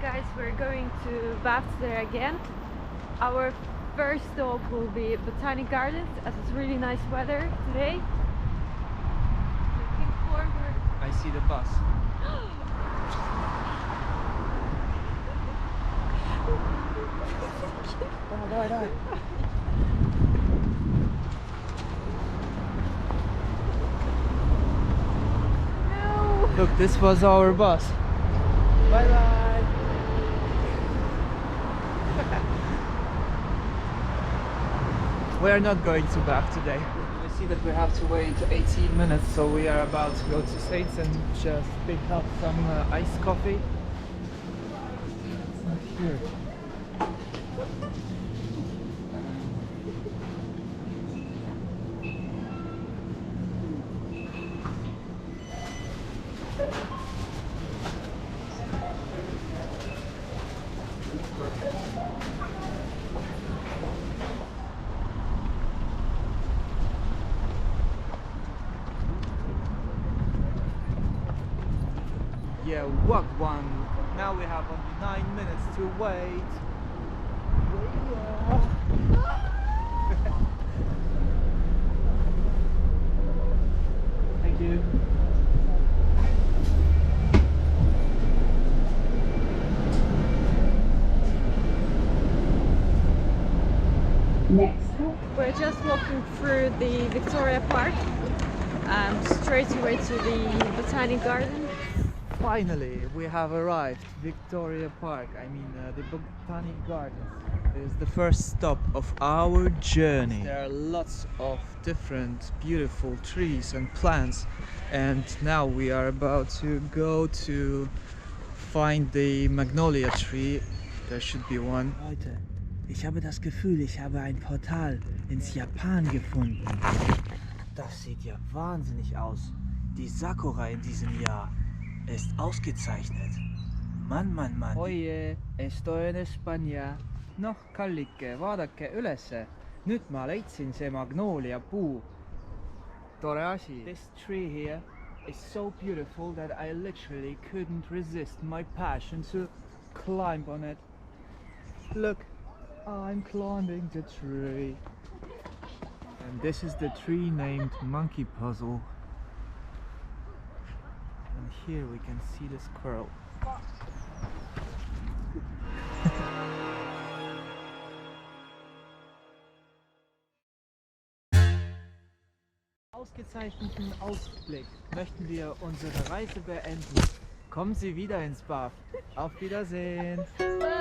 guys, we're going to Bath today again. Our first stop will be Botanical Gardens as it's really nice weather today. Looking forward. I see the bus. Die. No! Look, this was our bus. Bye bye. We are not going to Bath today. We see that we have to wait 18 minutes, so we are about to go to Saints and just pick up some iced coffee. It's not here. Yeah, what one? Now we have only 9 minutes to wait. Thank you. Next stop, We're just walking through the Victoria Park, straight away to the Botanical Garden. Finally, we have arrived. Victoria Park, the Botanical Gardens, is the first stop of our journey. There are lots of different beautiful trees and plants, and now we are about to go to find the magnolia tree. There should be one. Leute, ich habe das Gefühl, ich habe ein Portal ins Japan gefunden. Das sieht ja wahnsinnig aus. Die Sakura in diesem Jahr ist ausgezeichnet. Mann. Oje, estoy en España. Noh, kallike, vaadake ülesse. Nüüd ma leidsin see magnoolia puu. Tore asi. This tree here is so beautiful that I literally couldn't resist my passion to climb on it. Look, I'm climbing the tree. And this is the tree named Monkey Puzzle. And here we can see the squirrel. Ausgezeichneten Ausblick möchten wir unsere Reise beenden. Kommen Sie wieder ins Bath. Auf Wiedersehen. Bye!